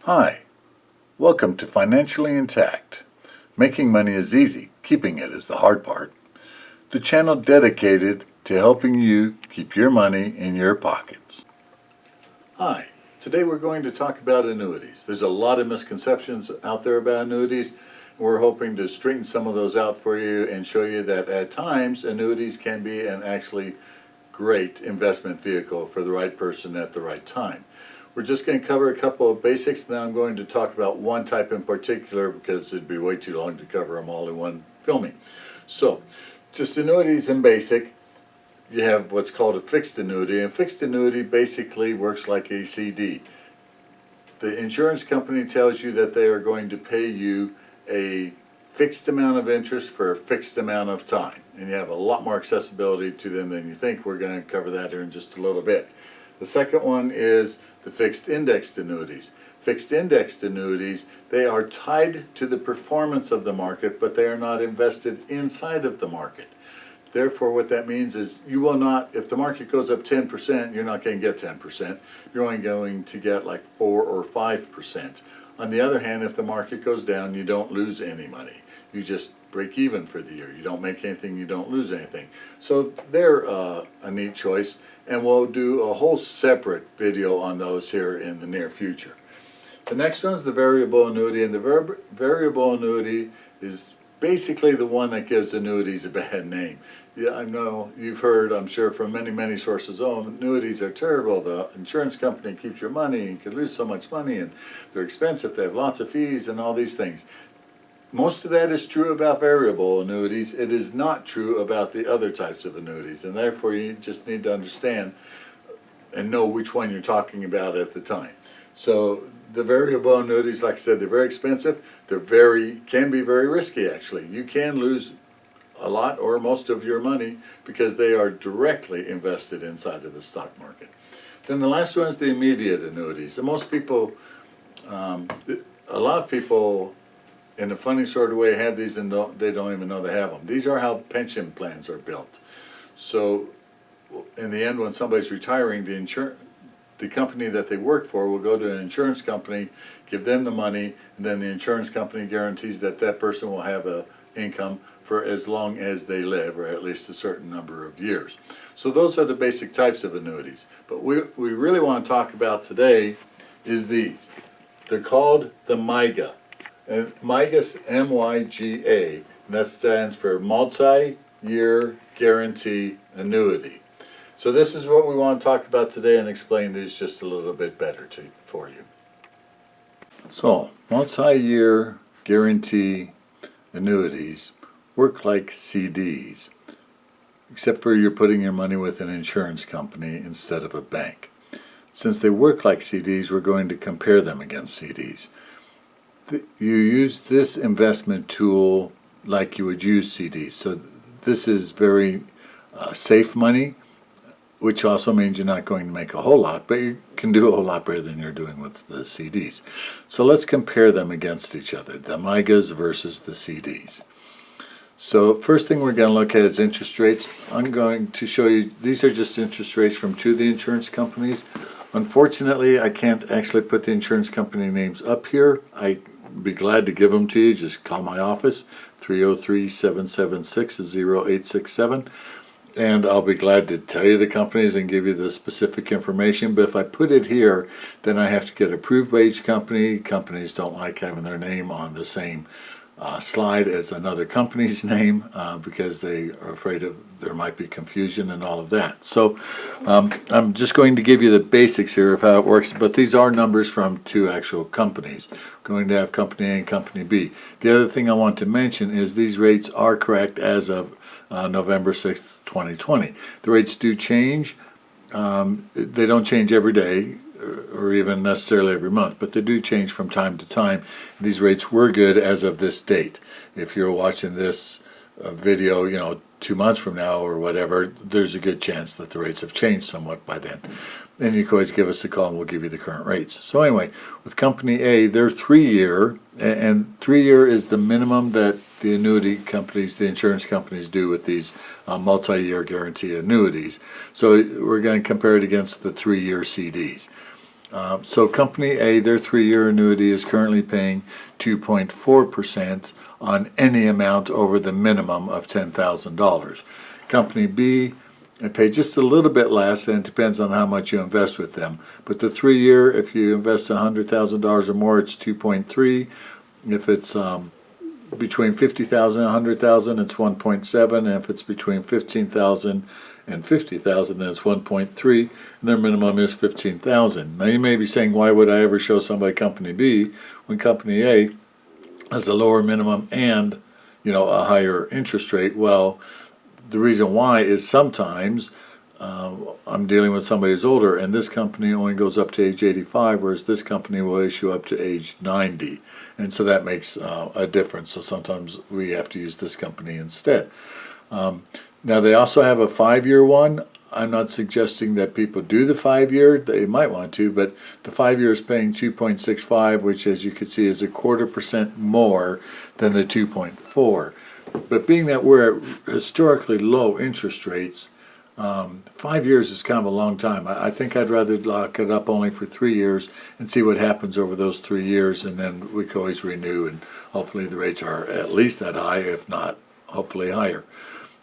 Hi, welcome to Financially Intact. Making money is easy, keeping it is the hard part. The channel dedicated to helping you keep your money in your pockets. Hi, today we're going to talk about annuities. There's a lot of misconceptions out there about annuities. We're hoping to straighten some of those out for you and show you that at times annuities can be an actually great investment vehicle for the right person at the right time. We're just going to cover a couple of basics, then I'm going to talk about one type in particular because it'd be way too long to cover them all in one filming. So, just annuities in basic. You have what's called a fixed annuity, and fixed annuity basically works like a CD. The insurance company tells you that they are going to pay you a fixed amount of interest for a fixed amount of time, and you have a lot more accessibility to them than you think. We're going to cover that here in just a little bit. The second one is the fixed indexed annuities. Fixed indexed annuities, they are tied to the performance of the market, but they are not invested inside of the market. Therefore, what that means is you will not, if the market goes up 10%, you're not going to get 10%. You're only going to get like 4 or 5%. On the other hand, if the market goes down, you don't lose any money. You just break even for the year. You don't make anything, you don't lose anything. So they're a neat choice, and we'll do a whole separate video on those here in the near future. The next one is the variable annuity, and the variable annuity is basically the one that gives annuities a bad name. Yeah, I know you've heard, I'm sure, from many sources, oh, annuities are terrible, the insurance company keeps your money, and you could lose so much money, and they're expensive, they have lots of fees, and all these things. Most of that is true about variable annuities. It is not true about the other types of annuities, and therefore you just need to understand and know which one you're talking about at the time. So the variable annuities, like I said, they're very expensive. Can be very risky, actually. You can lose a lot or most of your money because they are directly invested inside of the stock market. Then the last one is the immediate annuities. And most people, a lot of people in a funny sort of way have these and they don't even know they have them. These are how pension plans are built. So in the end, when somebody's retiring, the company that they work for will go to an insurance company, give them the money, and then the insurance company guarantees that that person will have an income for as long as they live, or at least a certain number of years. So those are the basic types of annuities. But we really want to talk about today is these. They're called the MYGA. And MYGA, M-Y-G-A, and that stands for Multi Year Guaranty Annuity. So this is what we want to talk about today and explain these just a little bit better for you. So, multi-year guarantee annuities work like CDs, except for you're putting your money with an insurance company instead of a bank. Since they work like CDs, we're going to compare them against CDs. You use this investment tool like you would use CDs. So this is very safe money, which also means you're not going to make a whole lot, but you can do a whole lot better than you're doing with the CDs. So let's compare them against each other, the MYGAs versus the CDs. So first thing we're going to look at is interest rates. I'm going to show you, these are just interest rates from two of the insurance companies. Unfortunately, I can't actually put the insurance company names up here. I'd be glad to give them to you. Just call my office, 303-776-0867. And I'll be glad to tell you the companies and give you the specific information. But if I put it here, then I have to get approved by each company. Companies don't like having their name on the same slide as another company's name because they are afraid of there might be confusion and all of that. So I'm just going to give you the basics here of how it works, but these are numbers from two actual companies. Going to have company A and company B. The other thing I want to mention is these rates are correct as of November 6th, 2020. The rates do change. They don't change every day or even necessarily every month, but they do change from time to time. These rates were good as of this date. If you're watching this video, 2 months from now or whatever, there's a good chance that the rates have changed somewhat by then. And you can always give us a call and we'll give you the current rates. So anyway, with company A, they're 3-year, and 3-year is the minimum that the annuity companies, the insurance companies do with these multi-year guarantee annuities. So we're going to compare it against the 3-year CDs. So Company A, their 3-year annuity is currently paying 2.4% on any amount over the minimum of $10,000. Company B, they pay just a little bit less, and it depends on how much you invest with them. But the 3-year, if you invest $100,000 or more, it's 2.3. If it's between 50,000 and 100,000, it's 1.7, and if it's between 15,000 and 50,000, then it's 1.3, and their minimum is 15,000. Now you may be saying, why would I ever show somebody Company B when Company A has a lower minimum and a higher interest rate? Well, the reason why is sometimes I'm dealing with somebody who's older, and this company only goes up to age 85, whereas this company will issue up to age 90. And so that makes a difference. So sometimes we have to use this company instead. Now they also have a 5-year one. I'm not suggesting that people do the 5-year. They might want to, but the 5-year is paying 2.65, which, as you can see, is 0.25% more than the 2.4. But being that we're at historically low interest rates, 5 years is kind of a long time. I think I'd rather lock it up only for 3 years and see what happens over those 3 years, and then we can always renew, and hopefully the rates are at least that high, if not hopefully higher.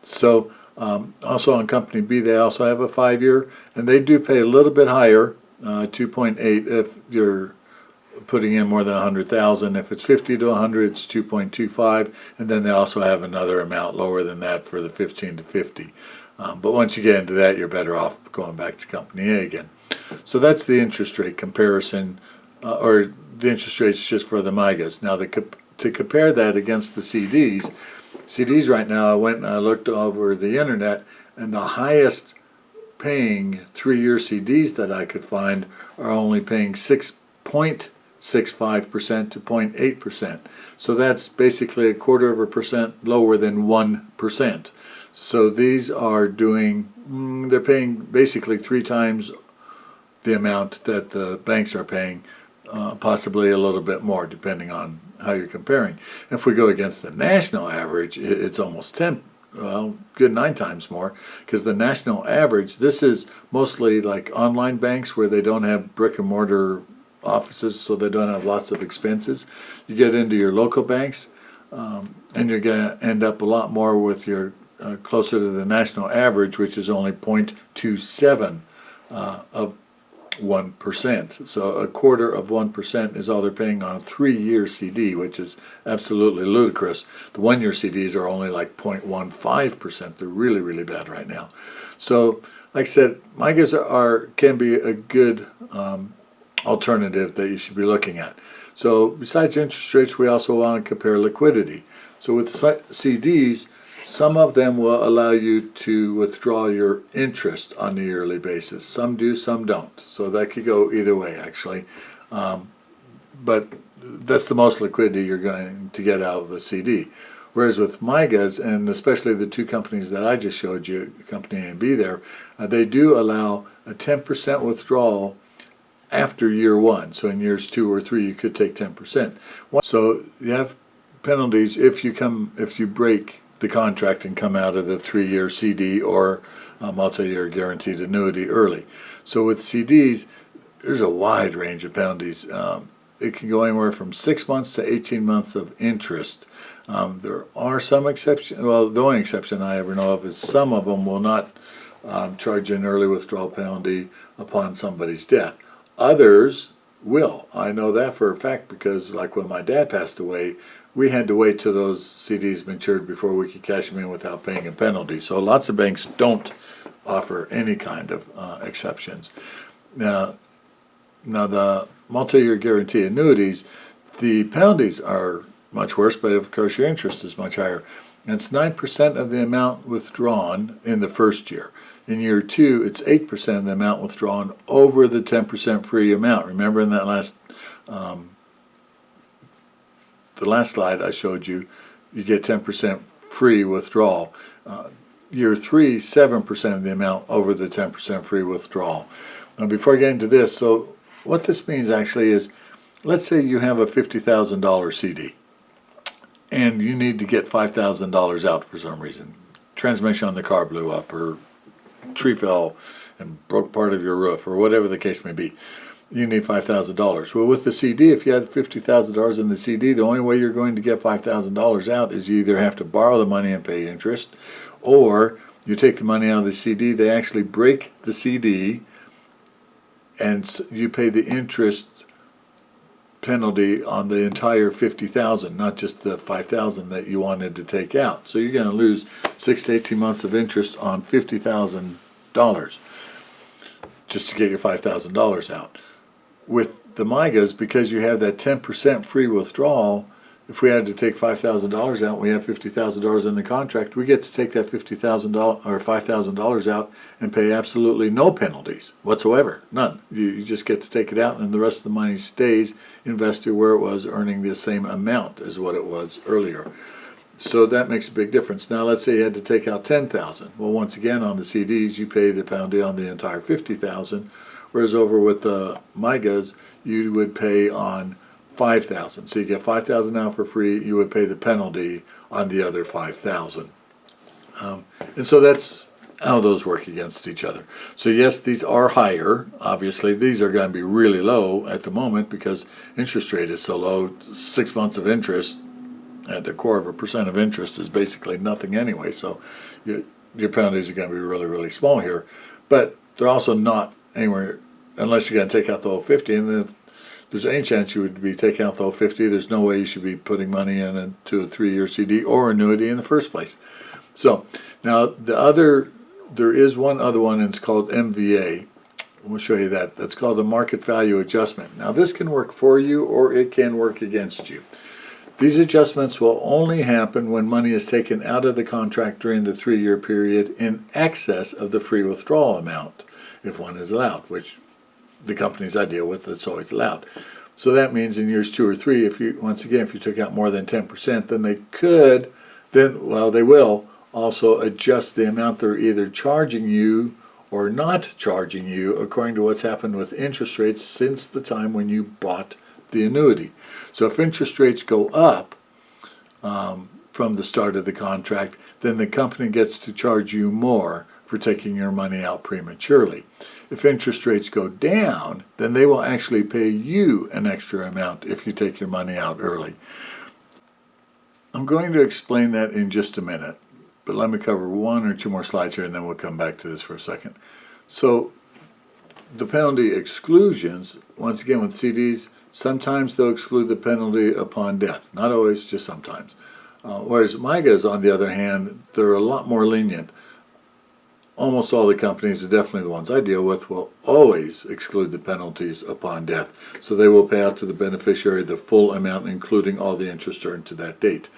So also on Company B, they also have a 5-year, and they do pay a little bit higher, 2.8 if you're putting in more than 100,000. If it's 50 to 100, it's 2.25, and then they also have another amount lower than that for the 15 to 50. But once you get into that, you're better off going back to Company A again. So that's the interest rate comparison, or the interest rates just for the MYGAs. Now, to compare that against the CDs right now, I went and I looked over the internet, and the highest paying 3-year CDs that I could find are only paying 6.65% to 0.8%. So that's basically 0.25% lower than 1%. So these are they're paying basically 3 times the amount that the banks are paying, possibly a little bit more depending on how you're comparing. If we go against the national average, it's almost 9 times more, because the national average, this is mostly like online banks where they don't have brick and mortar offices, so they don't have lots of expenses. You get into your local banks, and you're going to end up a lot more with your closer to the national average, which is only 0.27 of 1%. So 0.25% is all they're paying on a 3-year CD, which is absolutely ludicrous. The 1-year CDs are only like 0.15%. They're really, really bad right now. So, like I said, MYGAs can be a good alternative that you should be looking at. So besides interest rates, we also want to compare liquidity. So with CDs, some of them will allow you to withdraw your interest on a yearly basis. Some do, some don't. So that could go either way, actually. But that's the most liquidity you're going to get out of a CD. Whereas with MYGAs, and especially the 2 companies that I just showed you, Company A and B there, they do allow a 10% withdrawal after year 1. So in years 2 or 3, you could take 10%. So you have penalties if you break the contract and come out of the 3-year CD or multi-year guaranteed annuity early. So with CDs, there's a wide range of penalties. It can go anywhere from 6 months to 18 months of interest. There are some exceptions. Well, the only exception I ever know of is some of them will not charge an early withdrawal penalty upon somebody's death. Others will. I know that for a fact because, like when my dad passed away, we had to wait till those CDs matured before we could cash them in without paying a penalty. So lots of banks don't offer any kind of exceptions. Now the multi-year guarantee annuities, the penalties are much worse, but of course your interest is much higher. And it's 9% of the amount withdrawn in the first year. In year 2, it's 8% of the amount withdrawn over the 10% free amount. Remember in that the last slide I showed you, you get 10% free withdrawal. Year 3, 7% of the amount over the 10% free withdrawal. Now before I get into this, so what this means actually is, let's say you have a $50,000 CD and you need to get $5,000 out for some reason. Transmission on the car blew up, or tree fell and broke part of your roof, or whatever the case may be. you need $5,000. Well, with the CD, if you had $50,000 in the CD, the only way you're going to get $5,000 out is you either have to borrow the money and pay interest, or you take the money out of the CD, they actually break the CD, and you pay the interest penalty on the entire $50,000, not just the $5,000 that you wanted to take out. So you're going to lose 6 to 18 months of interest on $50,000 just to get your $5,000 out. With the MYGAs, because you have that 10% free withdrawal, if we had to take $5,000 out, we have $50,000 in the contract, we get to take that $50,000 or $5,000 out and pay absolutely no penalties whatsoever, none. You just get to take it out, and the rest of the money stays invested where it was, earning the same amount as what it was earlier. So that makes a big difference. Now let's say you had to take out $10,000. Well, once again, on the CDs, you pay the penalty on the entire $50,000, whereas over with the MYGAs, you would pay on $5,000. So you get $5,000 out for free. You would pay the penalty on the other $5,000. And so that's how those work against each other. So yes, these are higher. Obviously, these are going to be really low at the moment because interest rate is so low. 6 months of interest at the core of a percent of interest is basically nothing anyway. So your penalties are going to be really, really small here. But they're also not anywhere, unless you're going to take out the whole 50, and then there's any chance you would be taking out the whole 50. There's no way you should be putting money into a 3-year CD or annuity in the first place. So now there is one other one, and it's called MVA. We'll show you that. That's called the market value adjustment. Now this can work for you or it can work against you. These adjustments will only happen when money is taken out of the contract during the 3-year period in excess of the free withdrawal amount, if one is allowed, which the companies I deal with, it's always allowed. So that means in years 2 or 3, if you took out more than 10%, then they will also adjust the amount they're either charging you or not charging you according to what's happened with interest rates since the time when you bought the annuity. So if interest rates go up from the start of the contract, then the company gets to charge you more for taking your money out prematurely. If interest rates go down, then they will actually pay you an extra amount if you take your money out early. I'm going to explain that in just a minute, but let me cover 1 or 2 more slides here and then we'll come back to this for a second. So the penalty exclusions, once again with CDs, sometimes they'll exclude the penalty upon death. Not always, just sometimes. Whereas MYGAs, on the other hand, they're a lot more lenient. Almost all the companies, definitely the ones I deal with, will always exclude the penalties upon death. So they will pay out to the beneficiary the full amount, including all the interest earned to that date.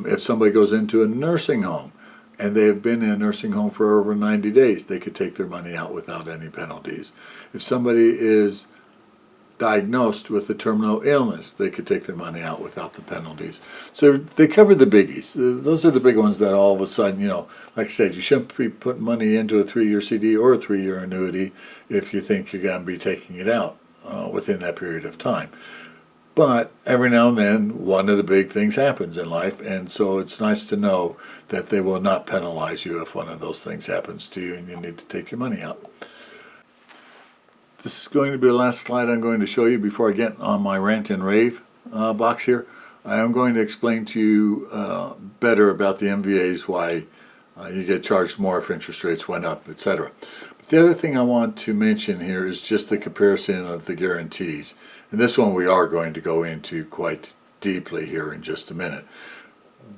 If somebody goes into a nursing home and they have been in a nursing home for over 90 days, they could take their money out without any penalties. If somebody is diagnosed with a terminal illness, they could take their money out without the penalties. So they cover the biggies. Those are the big ones that all of a sudden, like I said, you shouldn't be putting money into a 3-year CD or a 3-year annuity if you think you're going to be taking it out within that period of time. But every now and then, one of the big things happens in life, and so it's nice to know that they will not penalize you if one of those things happens to you and you need to take your money out. This is going to be the last slide I'm going to show you before I get on my rant and rave box here. I am going to explain to you better about the MVAs, why you get charged more if interest rates went up, etc. But the other thing I want to mention here is just the comparison of the guarantees. And this one we are going to go into quite deeply here in just a minute.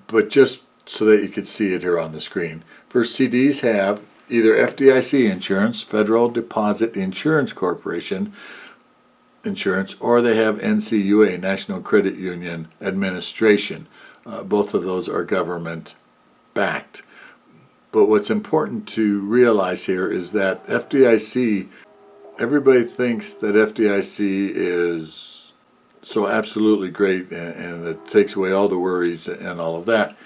But just so that you can see it here on the screen. First, CDs have either FDIC insurance, Federal Deposit Insurance Corporation insurance, or they have NCUA, National Credit Union Administration. Both of those are government backed. But what's important to realize here is that FDIC, everybody thinks that FDIC is so absolutely great and it takes away all the worries and all of that.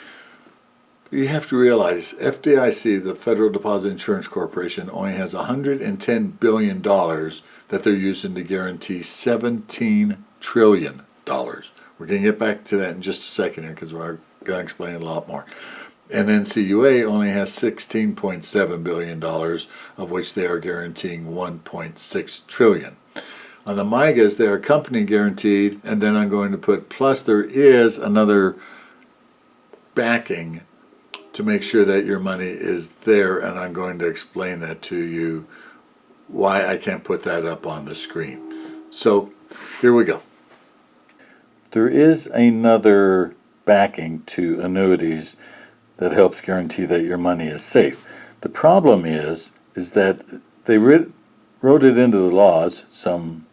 You have to realize FDIC, the Federal Deposit Insurance Corporation, only has $110 billion that they're using to guarantee $17 trillion. We're going to get back to that in just a second here because we're going to explain it a lot more. And NCUA only has $16.7 billion, of which they are guaranteeing $1.6 trillion. On the MYGAs, they are company guaranteed, and then I'm going to put plus there is another backing to make sure that your money is there, and I'm going to explain that to you why I can't put that up on the screen. So here we go. There is another backing to annuities that helps guarantee that your money is safe. The problem is that they wrote it into the laws, some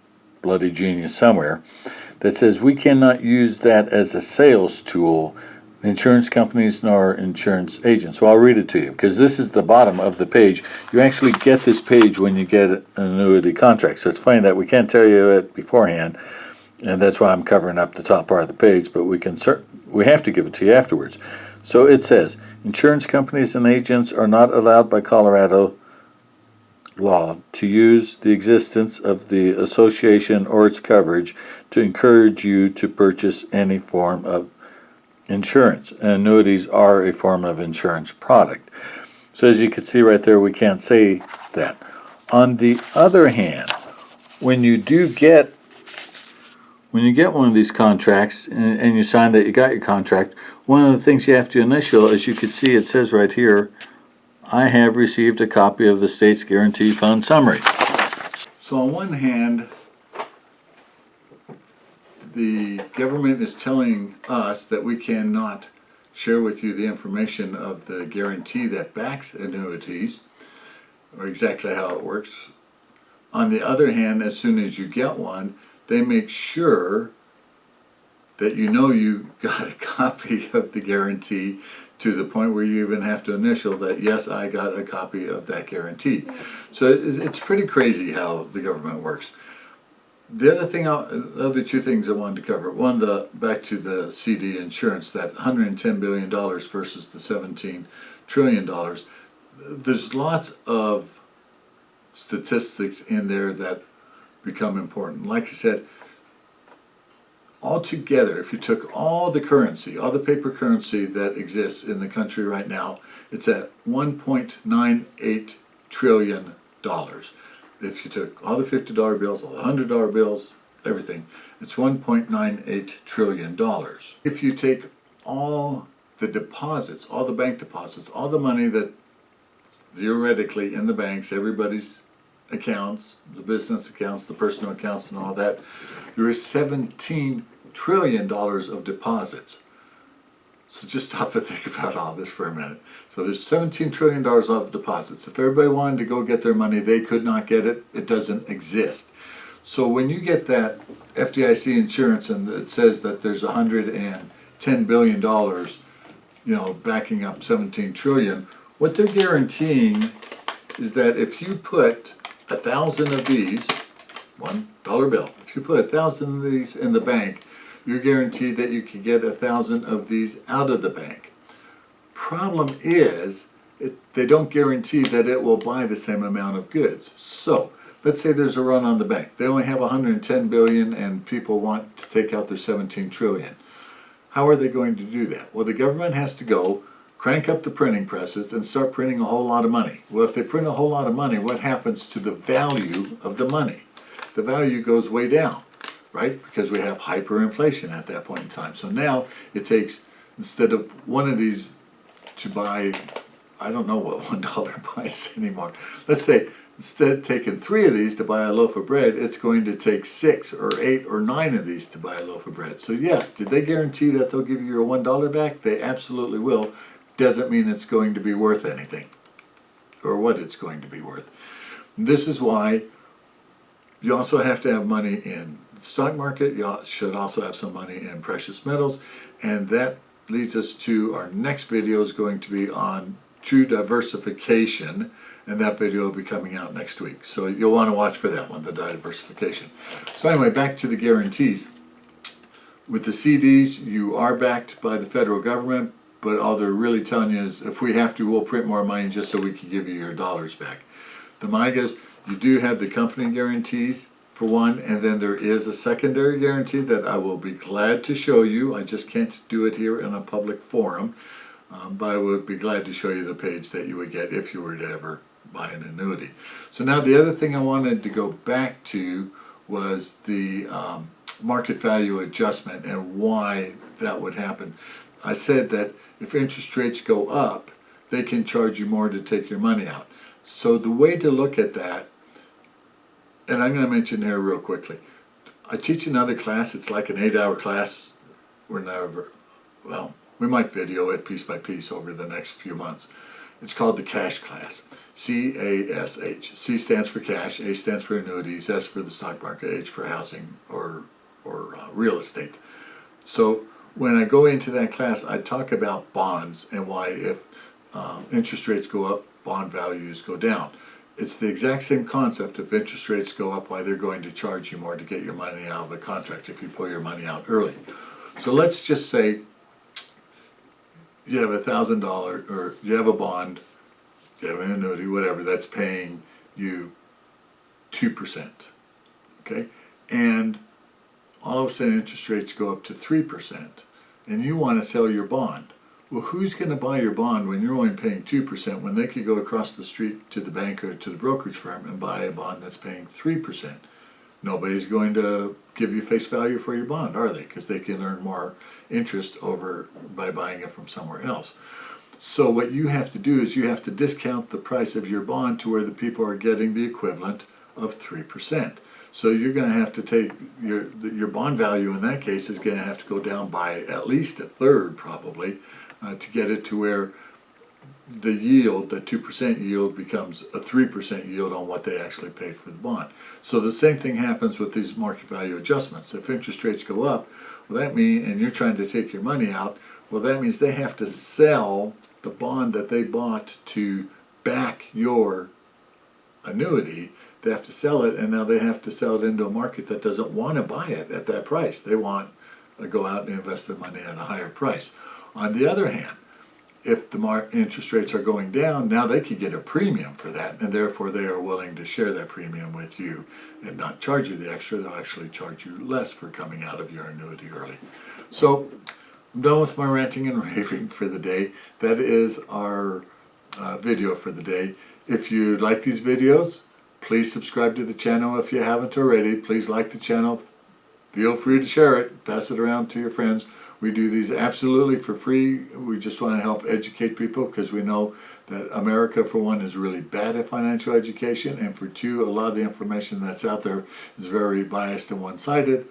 bloody genius somewhere, that says we cannot use that as a sales tool, insurance companies nor insurance agents. So I'll read it to you, because this is the bottom of the page. You actually get this page when you get an annuity contract. So it's funny that we can't tell you it beforehand, and that's why I'm covering up the top part of the page, but we have to give it to you afterwards. So it says, insurance companies and agents are not allowed by Colorado law to use the existence of the association or its coverage to encourage you to purchase any form of insurance. Annuities are a form of insurance product. So as you can see right there, we can't say that. On the other hand, when you get one of these contracts and you sign that you got your contract, one of the things you have to initial, as you can see, it says right here, I have received a copy of the state's guarantee fund summary. So on one hand, the government is telling us that we cannot share with you the information of the guarantee that backs annuities, or exactly how it works. On the other hand, as soon as you get one, they make sure that you know you got a copy of the guarantee, to the point where you even have to initial that, yes, I got a copy of that guarantee. So it's pretty crazy how the government works. The other two things I wanted to cover. One, back to the CD insurance, that $110 billion versus the $17 trillion. There's lots of statistics in there that become important. Like I said, altogether, if you took all the currency, all the paper currency that exists in the country right now, it's at $1.98 trillion. If you took all the $50 bills, all the $100 bills, everything, it's $1.98 trillion. If you take all the deposits, all the bank deposits, all the money that theoretically in the banks, everybody's accounts, the business accounts, the personal accounts and all that, there is $17 trillion of deposits. So just stop and think about all this for a minute. So there's $17 trillion of deposits. If everybody wanted to go get their money, they could not get it. It doesn't exist. So when you get that FDIC insurance and it says that there's $110 billion, backing up 17 trillion, what they're guaranteeing is that if you put 1,000 of these, $1 bill, if you put 1,000 of these in the bank, you're guaranteed that you can get 1,000 of these out of the bank. Problem is, they don't guarantee that it will buy the same amount of goods. So, let's say there's a run on the bank. They only have 110 billion and people want to take out their 17 trillion. How are they going to do that? Well, the government has to go crank up the printing presses and start printing a whole lot of money. Well, if they print a whole lot of money, what happens to the value of the money? The value goes way down, right? Because we have hyperinflation at that point in time. So now it takes, instead of one of these to buy, I don't know what $1 buys anymore. Let's say instead of taking 3 of these to buy a loaf of bread, it's going to take 6 or 8 or 9 of these to buy a loaf of bread. So yes, did they guarantee that they'll give you your $1 back? They absolutely will. Doesn't mean it's going to be worth anything or what it's going to be worth. This is why you also have to have money in the stock market. You should also have some money in precious metals, and that leads us to our next video is going to be on true diversification, and that video will be coming out next week. So you'll want to watch for that one, the diversification. So anyway, back to the guarantees. With the CDs, you are backed by the federal government, but all they're really telling you is if we have to, we'll print more money just so we can give you your dollars back. The MYGAs, you do have the company guarantees for one, and then there is a secondary guarantee that I will be glad to show you. I just can't do it here in a public forum, but I would be glad to show you the page that you would get if you were to ever buy an annuity. So now the other thing I wanted to go back to was the market value adjustment and why that would happen. I said that if interest rates go up, they can charge you more to take your money out. So the way to look at that, and I'm going to mention here real quickly, I teach another class. It's like an 8-hour class. We might video it piece by piece over the next few months. It's called the cash class. CASH. C stands for cash, A stands for annuities, S for the stock market, H for housing or real estate. So when I go into that class, I talk about bonds and why if interest rates go up, bond values go down. It's the exact same concept. If interest rates go up, why they're going to charge you more to get your money out of a contract if you pull your money out early. So let's just say you have $1,000, or you have a bond, you have an annuity, whatever, that's paying you 2%, okay? And all of a sudden interest rates go up to 3%, and you want to sell your bond. Well, who's going to buy your bond when you're only paying 2% when they could go across the street to the bank or to the brokerage firm and buy a bond that's paying 3%? Nobody's going to give you face value for your bond, are they? Because they can earn more interest over by buying it from somewhere else. So what you have to do is you have to discount the price of your bond to where the people are getting the equivalent of 3%. So you're going to have to take your bond value in that case is going to have to go down by at least a third probably to get it to where the yield, the 2% yield, becomes a 3% yield on what they actually paid for the bond. So the same thing happens with these market value adjustments. If interest rates go up, well, that means, and you're trying to take your money out, well, that means they have to sell the bond that they bought to back your annuity. They have to sell it, and now they have to sell it into a market that doesn't want to buy it at that price. They want to go out and invest their money at a higher price. On the other hand, if the interest rates are going down, now they could get a premium for that, and therefore they are willing to share that premium with you and not charge you the extra. They'll actually charge you less for coming out of your annuity early. So I'm done with my ranting and raving for the day. That is our video for the day. If you like these videos, please subscribe to the channel if you haven't already. Please like the channel. Feel free to share it. Pass it around to your friends. We do these absolutely for free. We just want to help educate people because we know that America, for one, is really bad at financial education, and for two, a lot of the information that's out there is very biased and one-sided.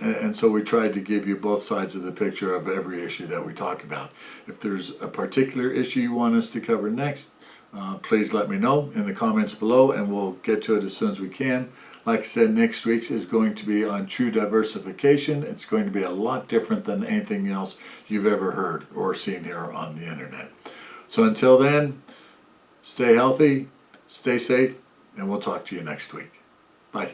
And so we tried to give you both sides of the picture of every issue that we talk about. If there's a particular issue you want us to cover next, please let me know in the comments below, and we'll get to it as soon as we can. Like I said, next week's is going to be on true diversification. It's going to be a lot different than anything else you've ever heard or seen here on the internet. So until then, stay healthy, stay safe, and we'll talk to you next week. Bye.